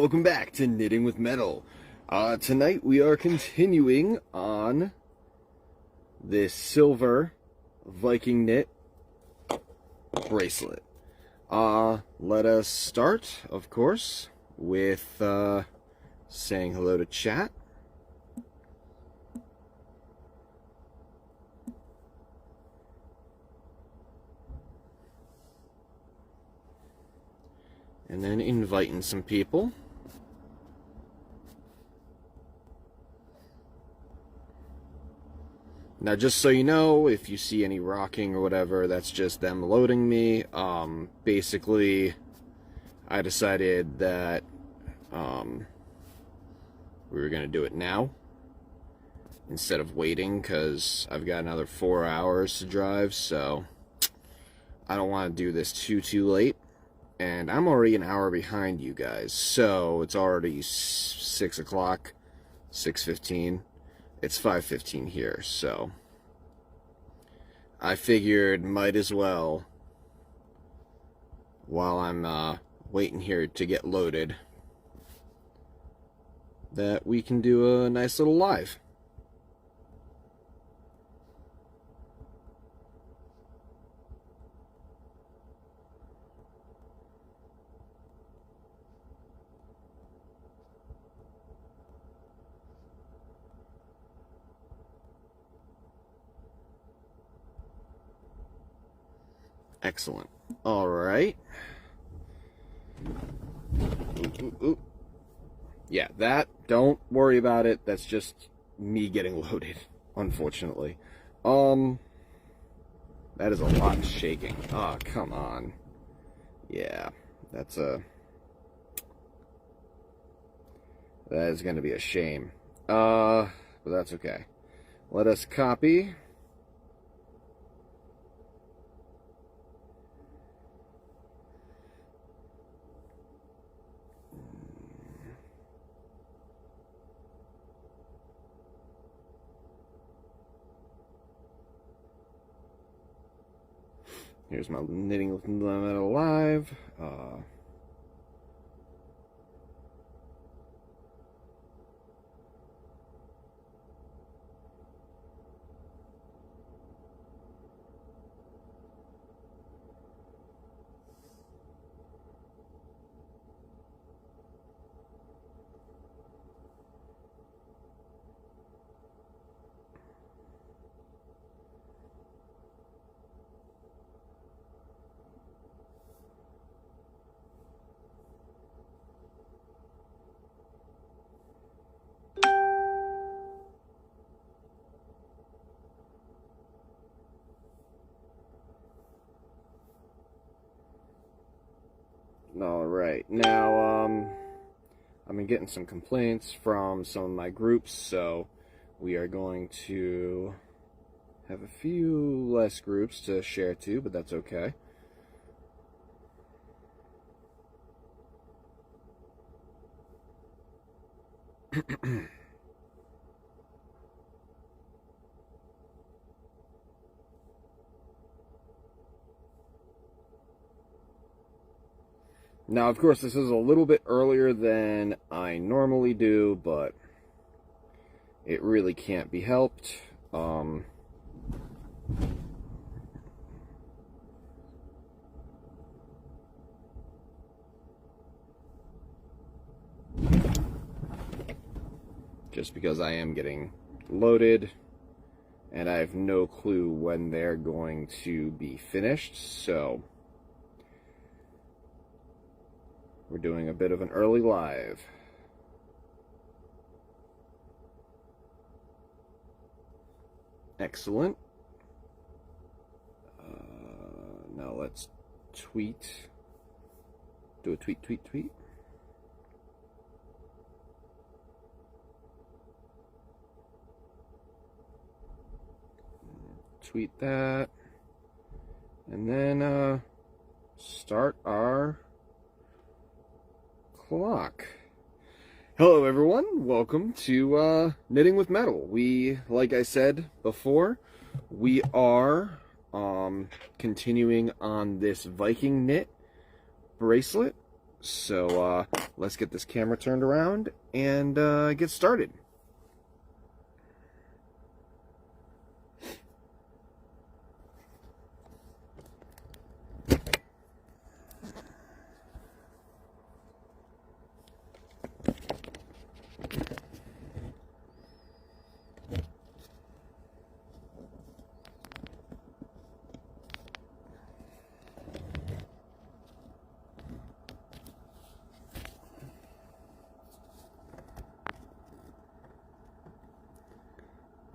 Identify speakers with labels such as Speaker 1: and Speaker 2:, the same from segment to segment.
Speaker 1: welcome back to Knitting with Metal. Tonight we are continuing on this silver Viking knit bracelet. Let us start, of course, with saying hello to chat. And then inviting some people. Now, just so you know, if you see any rocking or whatever, that's just them loading me. Basically, I decided that we were going to do it now instead of waiting, because I've got another 4 hours to drive, so I don't want to do this too late. And I'm already an hour behind you guys, so it's already 6 o'clock, 6:15. It's 5:15 here, so I figured might as well, while I'm waiting here to get loaded, that we can do a nice little live. Excellent. All right. Ooh. Yeah, don't worry about it. That's just me getting loaded, unfortunately. That is a lot of shaking. Oh, come on. Yeah, that is going to be a shame. But that's okay. Let us copy. Here's my Knitting with Metal live. All right, now I've been getting some complaints from some of my groups, so we are going to have a few less groups to share to, but that's okay. Now, of course, this is a little bit earlier than I normally do, but it really can't be helped. Just because I am getting loaded, and I have no clue when they're going to be finished, so we're doing a bit of an early live. Excellent. Now let's tweet. Do a tweet. Tweet that. And then start our clock. Hello everyone, welcome to Knitting with Metal. Like I said before, we are continuing on this Viking knit bracelet So let's get this camera turned around and get started.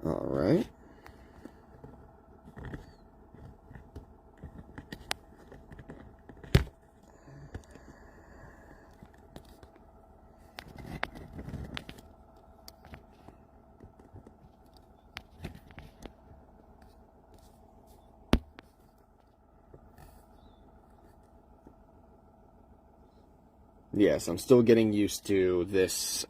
Speaker 1: All right. Yes, I'm still getting used to this,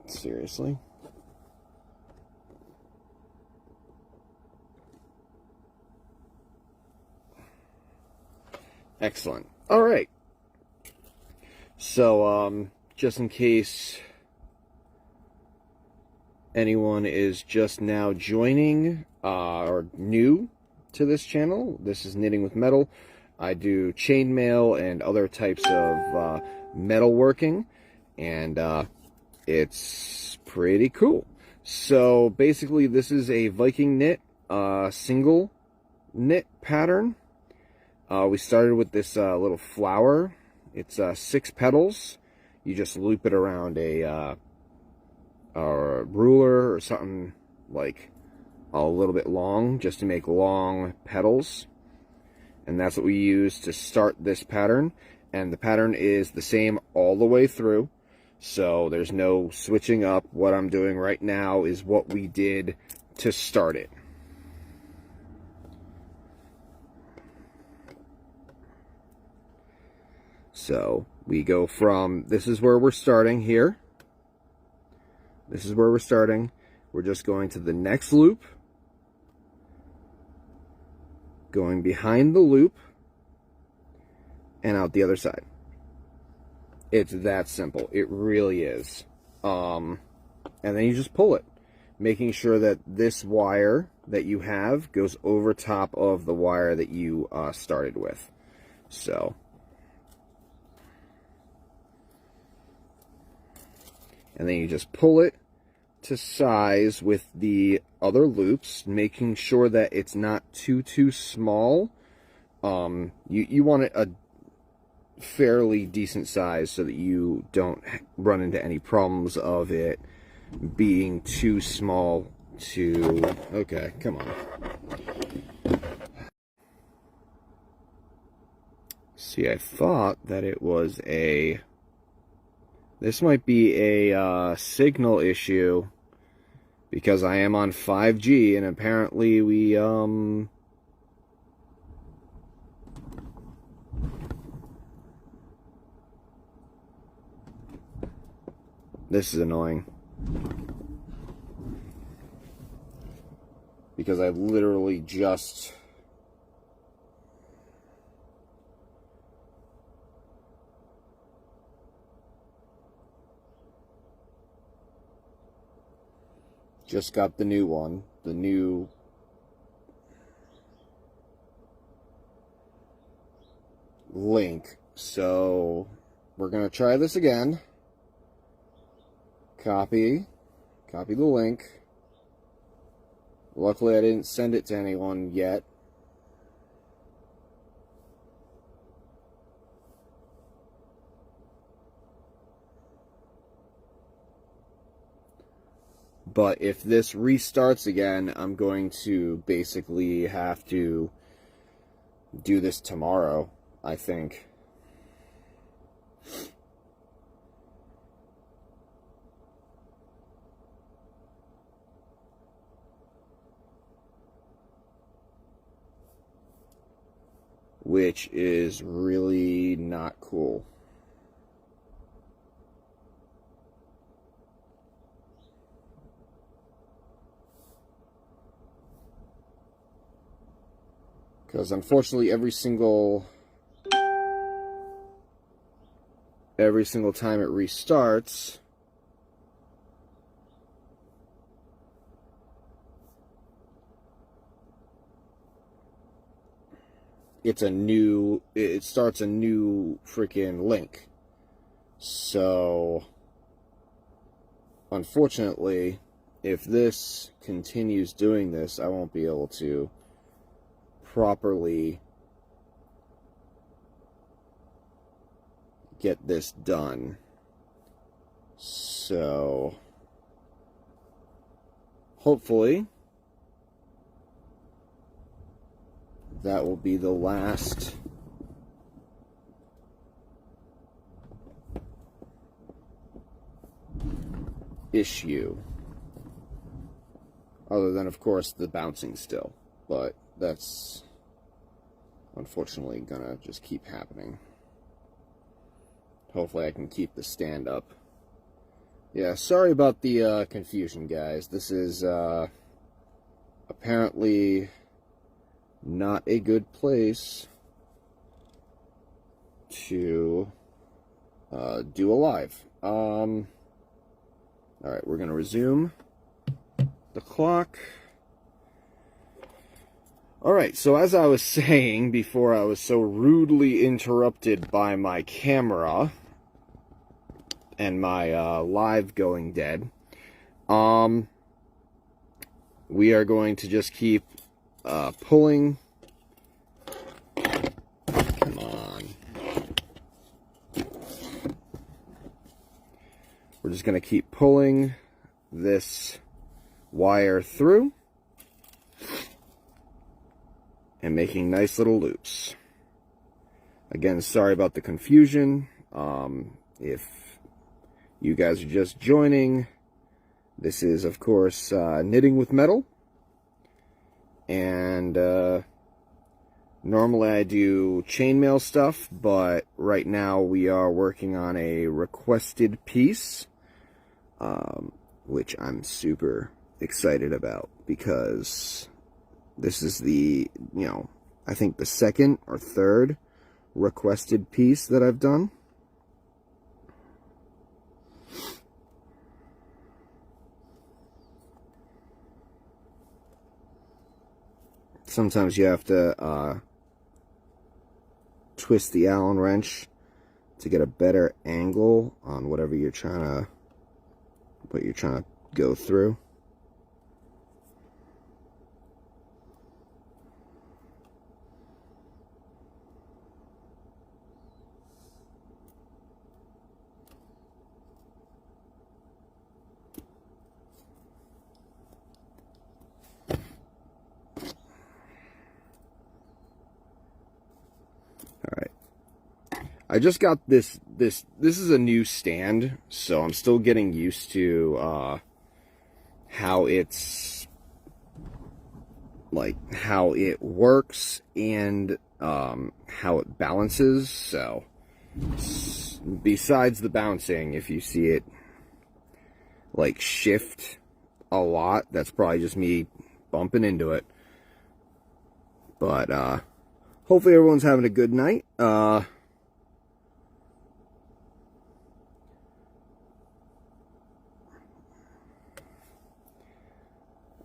Speaker 1: seriously? Excellent. All right. So, just in case anyone is just now joining or new to this channel, this is Knitting with Metal. I do chainmail and other types of metalworking, and it's pretty cool. So basically, this is a Viking knit, single knit pattern. We started with this little flower. It's 6 petals. You just loop it around a ruler or something like a little bit long, just to make long petals. And that's what we use to start this pattern. And the pattern is the same all the way through, so there's no switching up. What I'm doing right now is what we did to start it. So we go from, this is where we're starting here. This is where we're starting. We're just going to the next loop, going behind the loop, and out the other side. It's that simple. It really is. And then you just pull it, making sure that this wire that you have goes over top of the wire that you started with. So, and then you just pull it to size with the other loops, making sure that it's not too small. You want it a fairly decent size so that you don't run into any problems of it being too small to... Okay, come on. See, I thought that it was a... This might be a signal issue, because I am on 5G, and apparently we, this is annoying. Because I literally just... just got the new one, the new link. So we're gonna try this again. Copy the link. Luckily I didn't send it to anyone yet. But if this restarts again, I'm going to basically have to do this tomorrow, I think. Which is really not cool. Because unfortunately every single time it restarts, it starts a new freaking link. So unfortunately, if this continues doing this, I won't be able to properly get this done. So hopefully that will be the last issue. Other than, of course, the bouncing still. But that's unfortunately gonna just keep happening. Hopefully I can keep the stand up. Yeah, sorry about the confusion, guys. This is apparently not a good place to do a live. Alright, we're gonna resume the clock. Alright, so as I was saying before I was so rudely interrupted by my camera and my live going dead, we are going to just keep pulling. Come on. We're just going to keep pulling this wire through and making nice little loops. Again, sorry about the confusion. If you guys are just joining, this is, of course, knitting with metal. And normally I do chainmail stuff, but right now we are working on a requested piece, which I'm super excited about, because this is the, I think the second or third requested piece that I've done. Sometimes you have to twist the Allen wrench to get a better angle on whatever you're trying to go through. I just got this is a new stand, so I'm still getting used to how how it works and how it balances. So besides the bouncing, if you see it like shift a lot, that's probably just me bumping into it. But hopefully everyone's having a good night.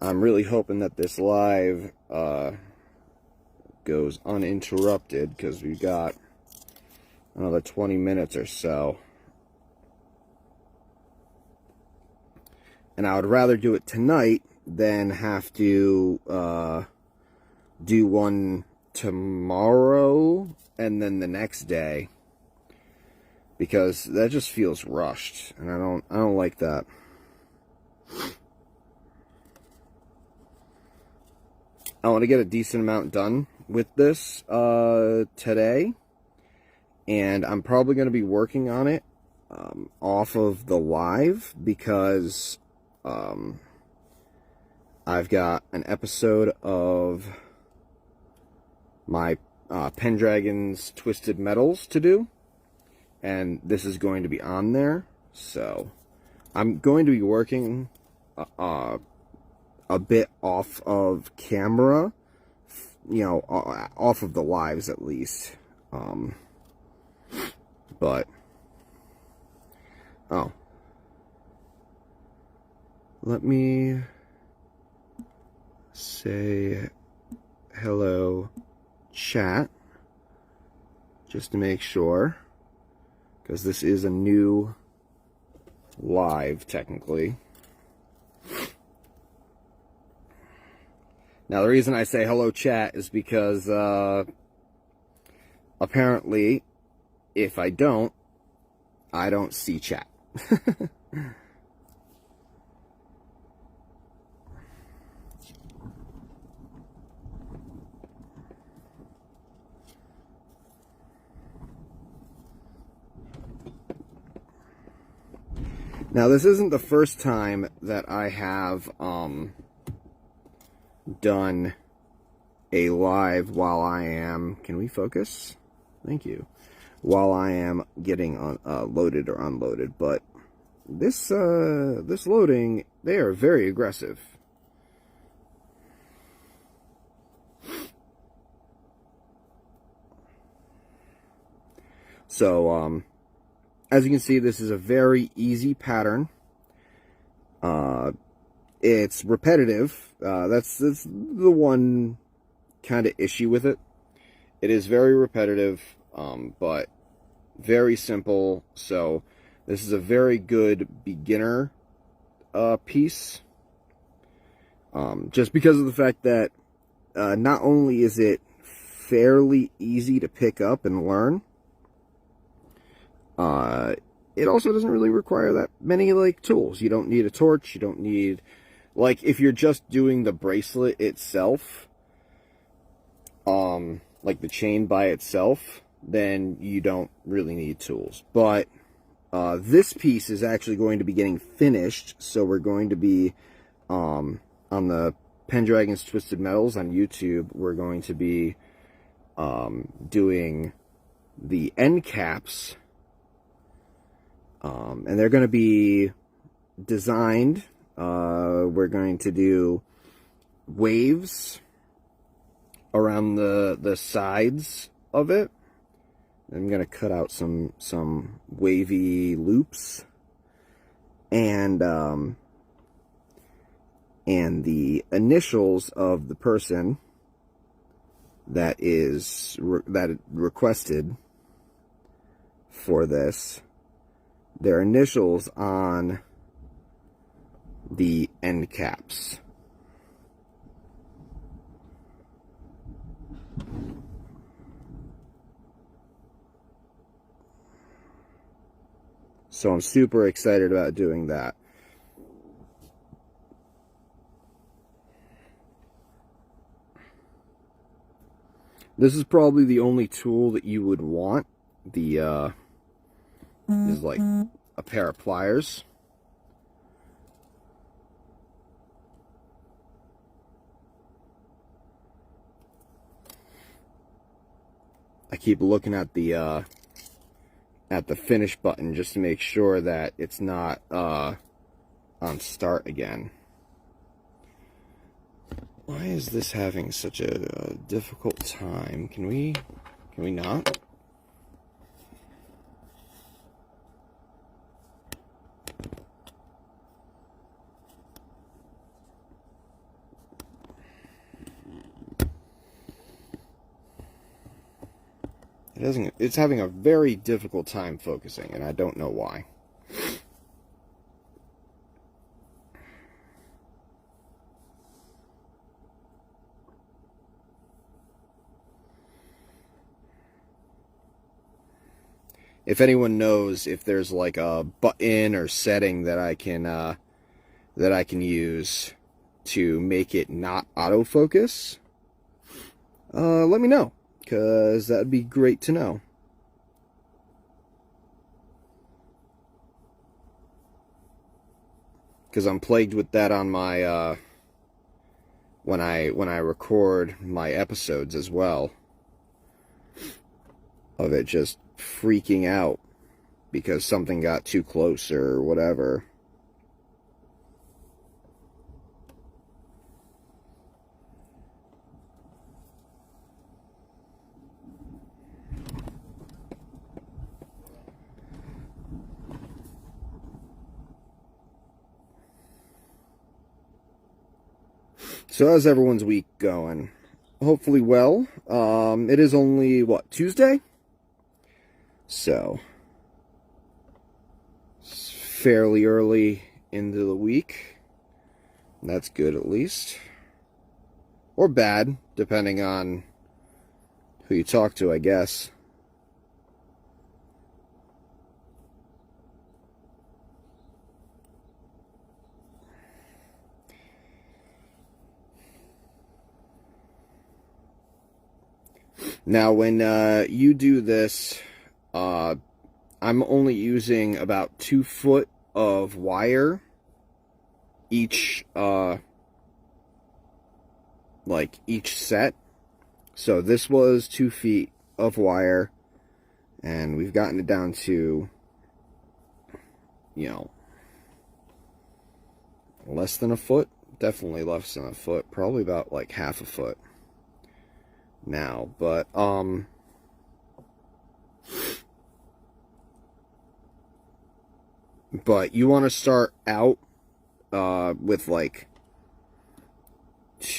Speaker 1: I'm really hoping that this live goes uninterrupted, because we've got another 20 minutes or so. And I would rather do it tonight than have to do one tomorrow and then the next day, because that just feels rushed, and I don't like that. I want to get a decent amount done with this today, and I'm probably going to be working on it off of the live, because I've got an episode of my Pendragon's Twisted Metals to do, and this is going to be on there. So I'm going to be working a bit off of camera you know, off of the lives at least. But, oh, let me say hello, chat, just to make sure, because this is a new live, technically. Now, the reason I say hello, chat, is because, apparently, if I don't see chat. Now, this isn't the first time that I have done a live while I am... Can we focus? Thank you. While I am getting loaded or unloaded, but this loading, they are very aggressive. So, as you can see, this is a very easy pattern. It's repetitive. That's the one kind of issue with it. It is very repetitive, but very simple. So this is a very good beginner piece. Just because of the fact that not only is it fairly easy to pick up and learn, it also doesn't really require that many, like, tools. You don't need a torch. You don't need, like, if you're just doing the bracelet itself, like the chain by itself, then you don't really need tools. But this piece is actually going to be getting finished, so we're going to be, on the Pendragon's Twisted Metals on YouTube, we're going to be doing the end caps. And they're going to be designed. We're going to do waves around the sides of it. I'm going to cut out some wavy loops, and the initials of the person that requested for this. Their initials on the end caps. So I'm super excited about doing that. This is probably the only tool that you would want. Is like a pair of pliers. I keep looking at the finish button just to make sure that it's not on start again. Why is this having such a difficult time? Can we not? It's having a very difficult time focusing, and I don't know why. If anyone knows if there's like a button or setting that I can use to make it not autofocus, let me know, because that'd be great to know. Because I'm plagued with that on my when I record my episodes as well, of it just freaking out because something got too close or whatever. So how's everyone's week going? Hopefully well. It is only, what, Tuesday? So, it's fairly early into the week. That's good at least. Or bad, depending on who you talk to, I guess. Now, when you do this, I'm only using about 2 foot of wire each, each set. So this was 2 feet of wire, and we've gotten it down to, less than a foot. Definitely less than a foot. Probably about like half a foot now, but you want to start out with like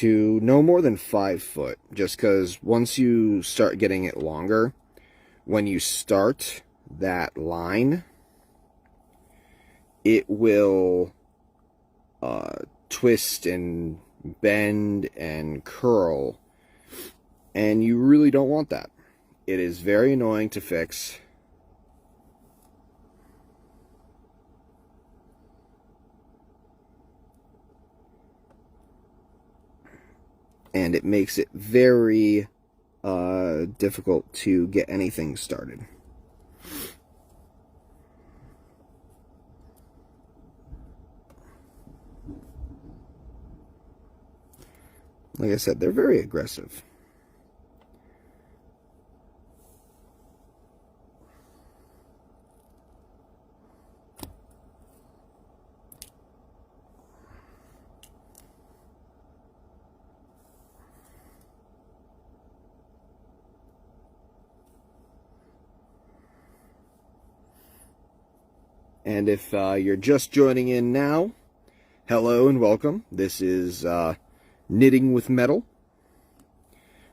Speaker 1: no more than 5 foot, just because once you start getting it longer, when you start that line, it will twist and bend and curl. And you really don't want that. It is very annoying to fix. And it makes it very difficult to get anything started. Like I said, they're very aggressive. And if you're just joining in now, hello and welcome. This is Knitting with Metal.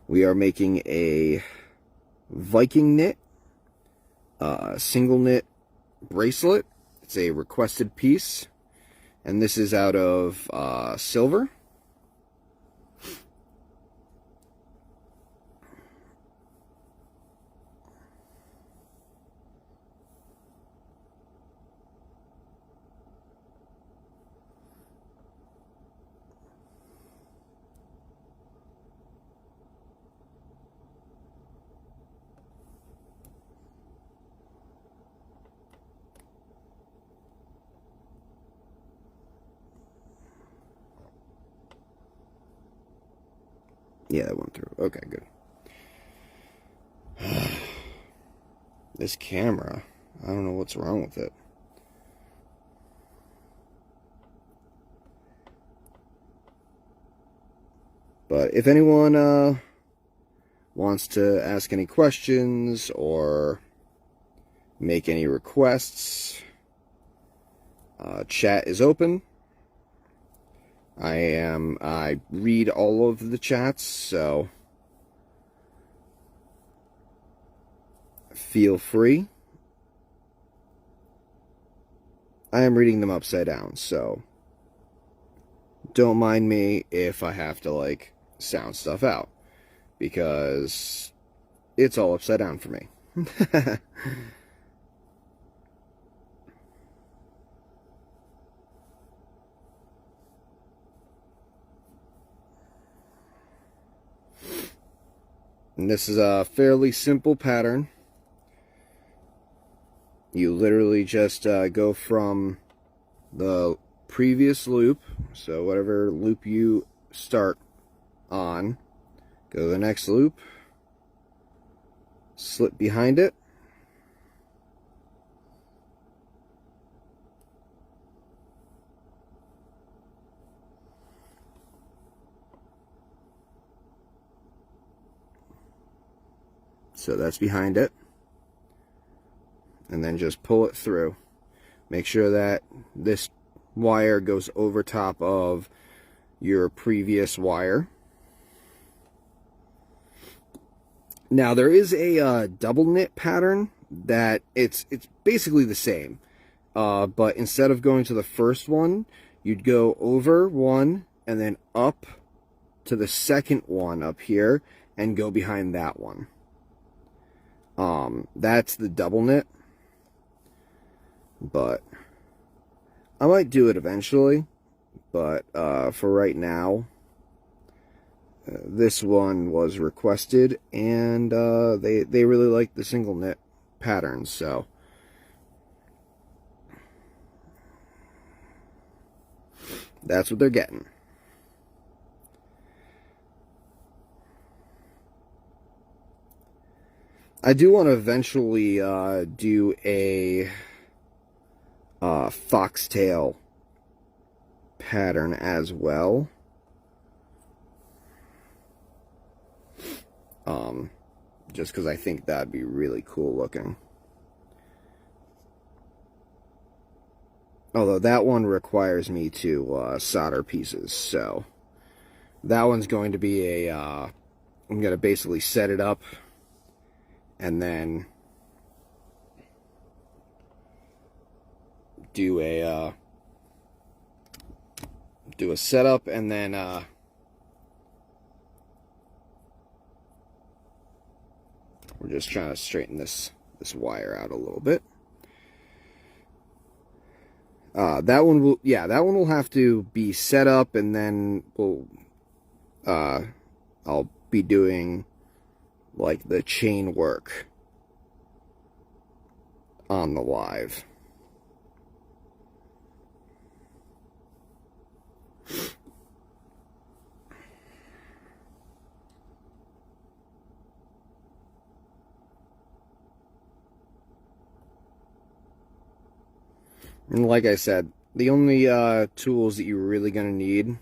Speaker 1: We are making a Viking knit, single knit bracelet. It's a requested piece, and this is out of silver. Yeah, that went through. Okay, good. This camera, I don't know what's wrong with it. But if anyone wants to ask any questions or make any requests, chat is open. I read all of the chats, so feel free. I am reading them upside down, so don't mind me if I have to, like, sound stuff out, because it's all upside down for me. And this is a fairly simple pattern. You literally just go from the previous loop, so whatever loop you start on, go to the next loop, slip behind it, so that's behind it, and then just pull it through. Make sure that this wire goes over top of your previous wire. Now there is a double knit pattern that it's basically the same, but instead of going to the first one, you'd go over one and then up to the second one up here and go behind that one. That's the double knit, but I might do it eventually, but for right now, this one was requested, and they really like the single knit pattern, so that's what they're getting. I do want to eventually do a foxtail pattern as well. Just because I think that'd be really cool looking. Although that one requires me to solder pieces, so that one's going to be a, I'm going to basically set it up and then do a setup, and then we're just trying to straighten this wire out a little bit. That one will have to be set up, and then I'll be doing like the chain work on the live. And like I said, the only tools that you're really going to need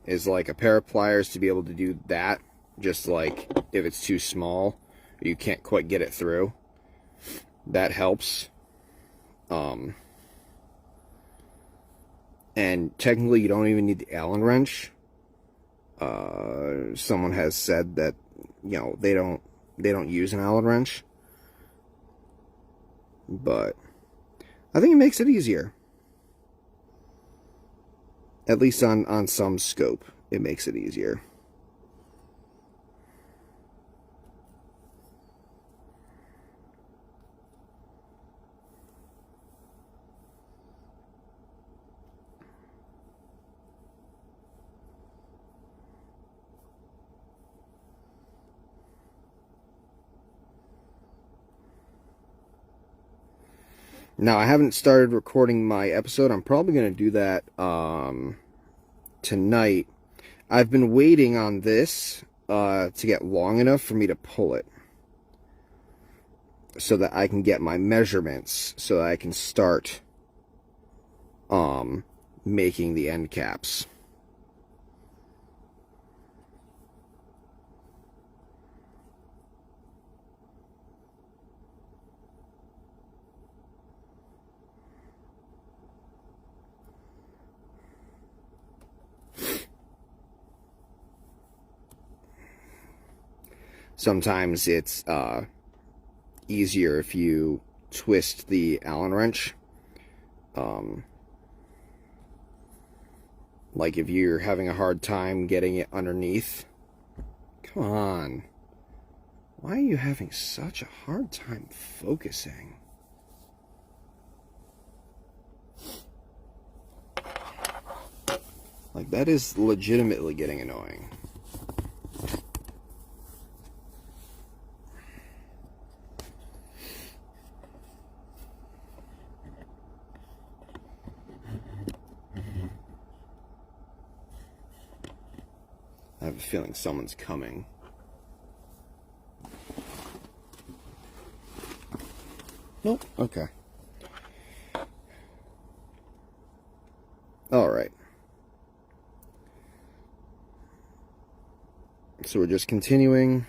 Speaker 1: is like a pair of pliers to be able to do that. Just like if it's too small, or you can't quite get it through. That helps. And technically you don't even need the Allen wrench. Someone has said that, you know, they don't use an Allen wrench. But I think it makes it easier. At least on some scope, it makes it easier. Now, I haven't started recording my episode. I'm probably going to do that tonight. I've been waiting on this to get long enough for me to pull it, so that I can get my measurements, so that I can start making the end caps. Sometimes it's easier if you twist the Allen wrench. Like if you're having a hard time getting it underneath. Come on. Why are you having such a hard time focusing? Like, that is legitimately getting annoying. I have a feeling someone's coming. Nope. Okay. Alright. So we're just continuing.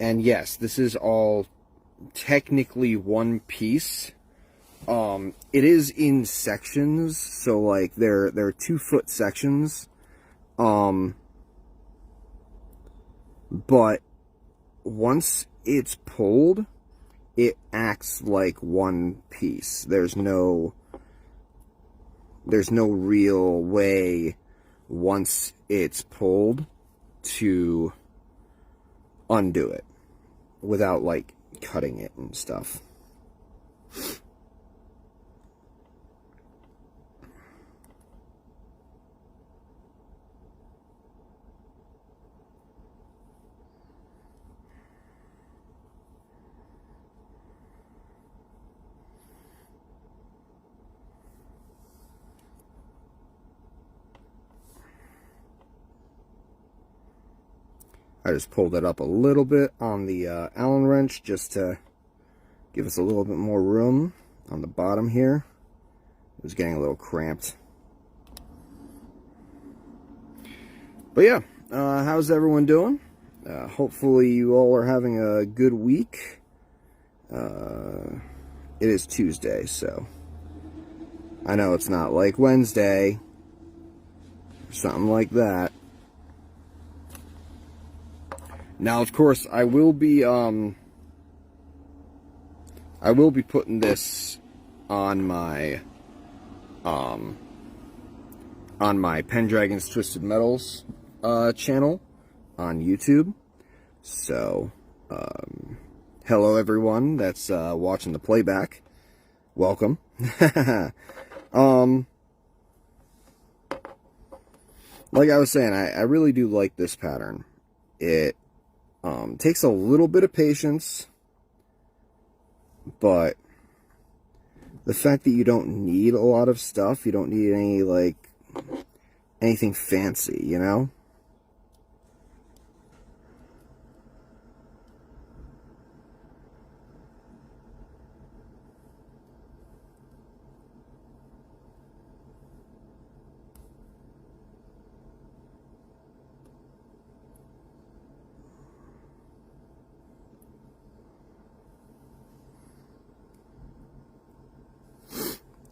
Speaker 1: And yes, this is all technically one piece. It is in sections, so like they're 2-foot sections. But once it's pulled, it acts like one piece. There's no real way once it's pulled to undo it without like cutting it and stuff. I just pulled it up a little bit on the Allen wrench just to give us a little bit more room on the bottom here. It was getting a little cramped. But yeah, how's everyone doing? Hopefully you all are having a good week. It is Tuesday, so I know it's not like Wednesday or something like that. Now, of course, I will be putting this on my Pendragon's Twisted Metals channel on YouTube. So, hello everyone that's watching the playback. Welcome. Like I was saying, I really do like this pattern. It takes a little bit of patience, but the fact that you don't need a lot of stuff, you don't need any, like, anything fancy, you know?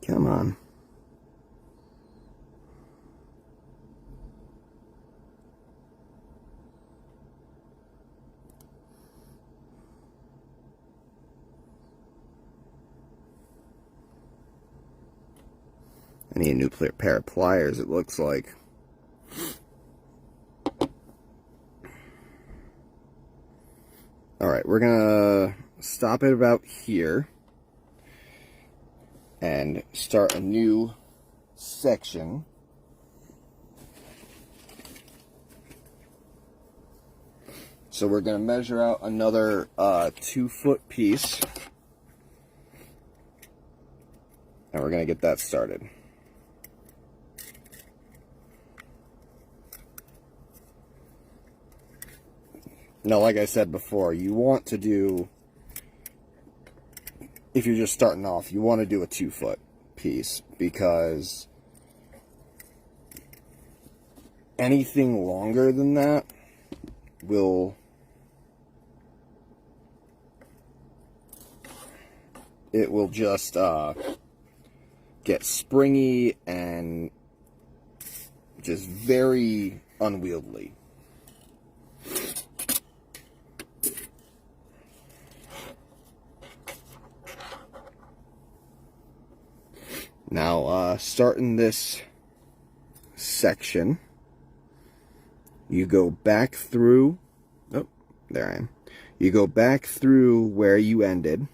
Speaker 1: Come on. I need a new pair of pliers, it looks like. Alright, we're gonna stop it about here and start a new section. So we're going to measure out another 2-foot piece, and we're going to get that started. Now, like I said before, you want to do, if you're just starting off, you want to do a 2-foot piece, because anything longer than that will just get springy and just very unwieldy. Now, starting this section, you go back through, oh, there I am. You go back through where you ended.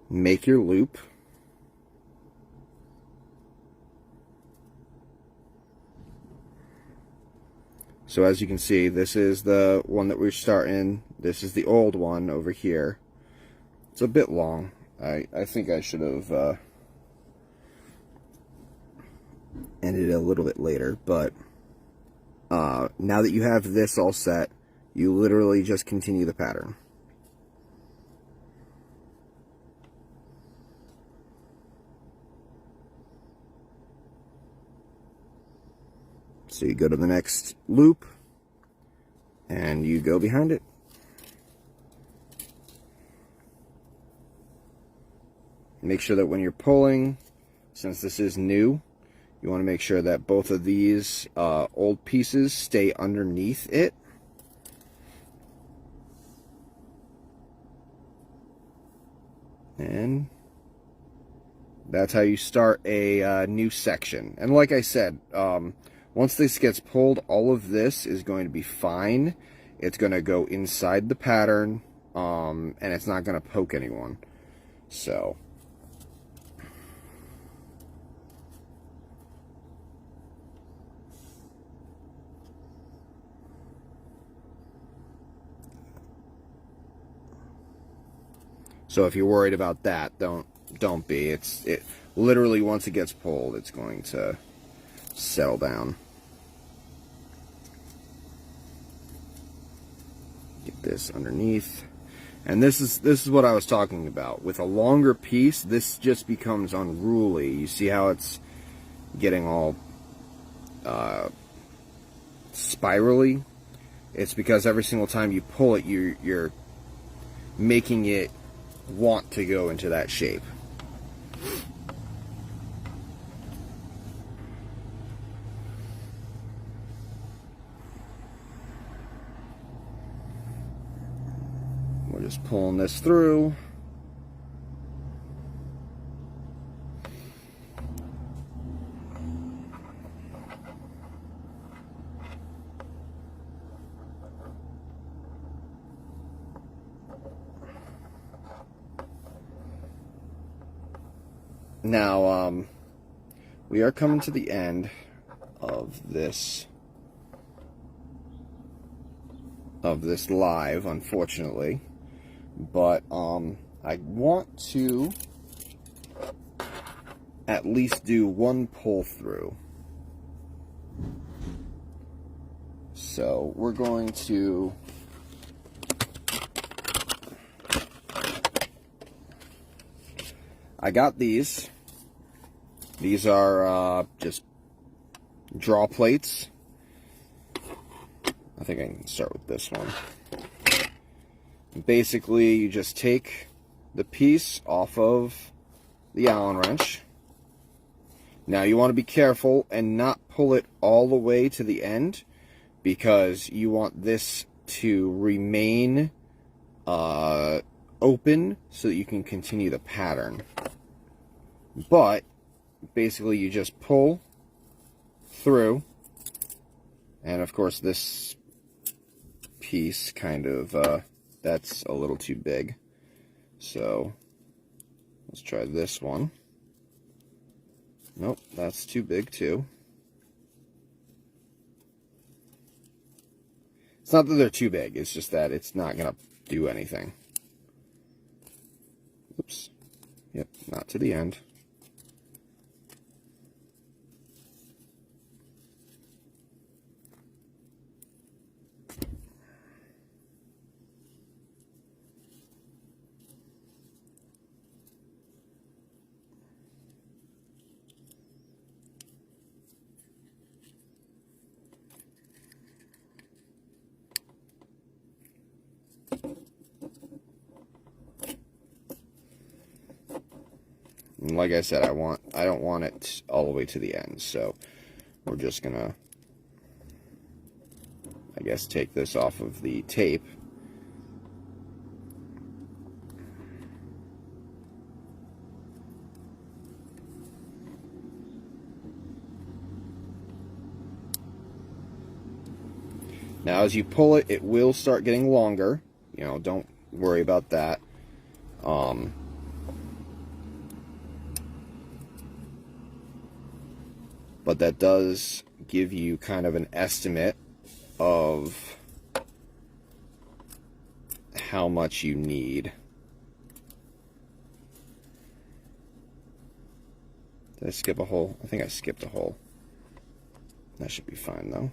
Speaker 1: Make your loop. So as you can see, this is the one that we're starting. This is the old one over here. It's a bit long. I think I should have ended it a little bit later, but now that you have this all set, you literally just continue the pattern. So you go to the next loop and you go behind it. Make sure that when you're pulling, since this is new, you want to make sure that both of these old pieces stay underneath it. And that's how you start a new section. And like I said, once this gets pulled, all of this is going to be fine. It's going to go inside the pattern, and it's not going to poke anyone. So if you're worried about that, don't be. It literally, once it gets pulled, it's going to settle down. Get this underneath. And this is what I was talking about. With a longer piece, this just becomes unruly. You see how it's getting all spirally? It's because every single time you pull it, you're making it want to go into that shape. We're just pulling this through. Now, we are coming to the end of this live, unfortunately, but I want to at least do one pull through. So we're going to I got these. These are just draw plates. I think I can start with this one. Basically, you just take the piece off of the Allen wrench. Now, you want to be careful and not pull it all the way to the end, because you want this to remain open so that you can continue the pattern. But basically, you just pull through, and of course this piece kind of that's a little too big, so let's try this one. Nope, that's too big too. It's not that they're too big, it's just that it's not gonna do anything. Oops. Yep, not to the end. And like I said, I don't want it all the way to the end, so we're just gonna, I guess, take this off of the tape. Now, as you pull it, it will start getting longer. You know, don't worry about that. But that does give you kind of an estimate of how much you need. Did I skip a hole? I think I skipped a hole. That should be fine, though.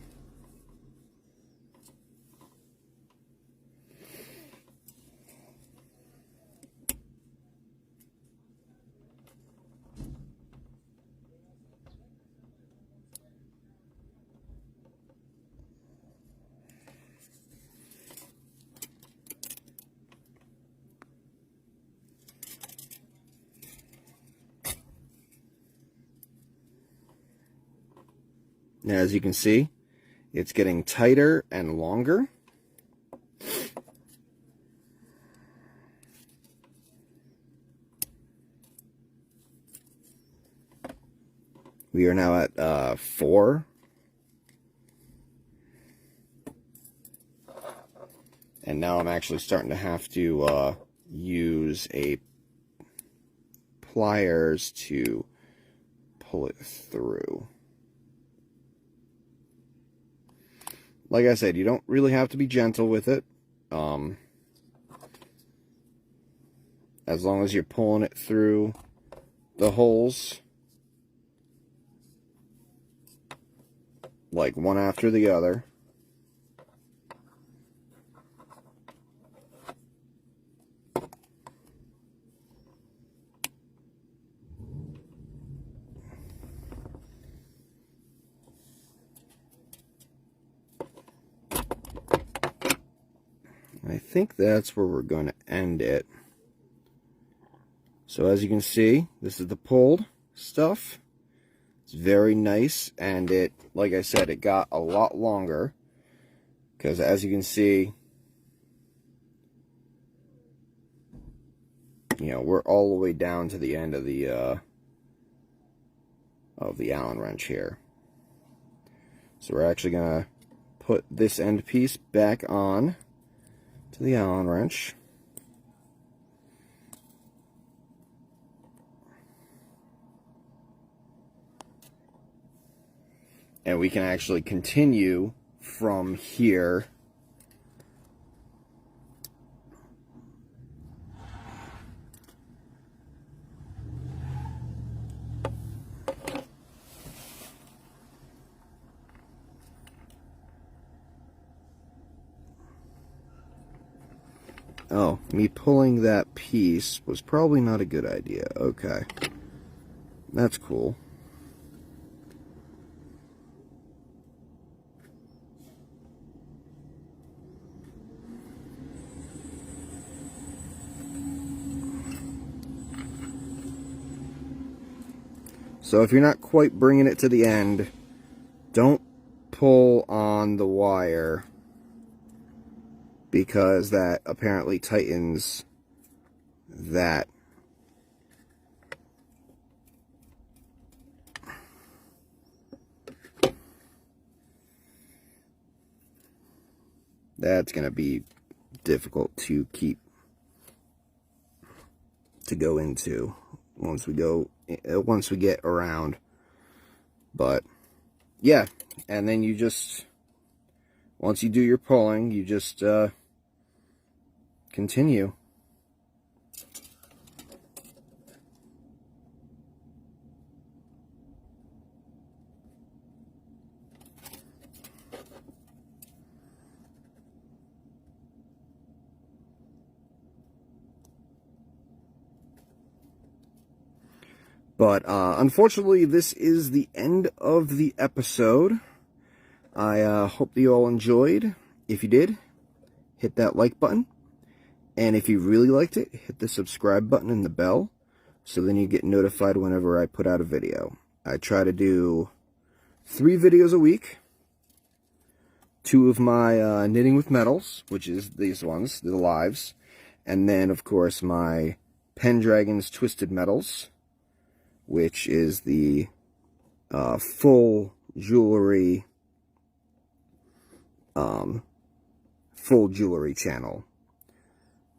Speaker 1: Now, as you can see, it's getting tighter and longer. We are now at 4. And now I'm actually starting to have to use a pliers to pull it through. Like I said, you don't really have to be gentle with it. As long as you're pulling it through the holes, like one after the other. I think that's where we're going to end it. So as you can see, this is the pulled stuff. It's very nice, and it, like I said, it got a lot longer, because as you can see, you know, we're all the way down to the end of the Allen wrench here. So we're actually gonna put this end piece back on to the Allen wrench. And we can actually continue from here. Oh, me pulling that piece was probably not a good idea. Okay. That's cool. So if you're not quite bringing it to the end, don't pull on the wire, because that apparently tightens that. That's going to be difficult to go into once we get around. But yeah, and then you just, once you do your pulling, you just continue. But unfortunately, this is the end of the episode. I hope that you all enjoyed. If you did, hit that like button. And if you really liked it, hit the subscribe button and the bell, so then you get notified whenever I put out a video. I try to do 3 videos a week. 2 of my knitting with metals, which is these ones, the lives. And then, of course, my Pendragon's Twisted Metals, which is the full jewelry channel,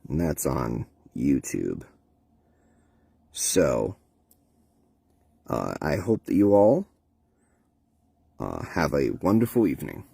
Speaker 1: and that's on YouTube. So I hope that you all have a wonderful evening.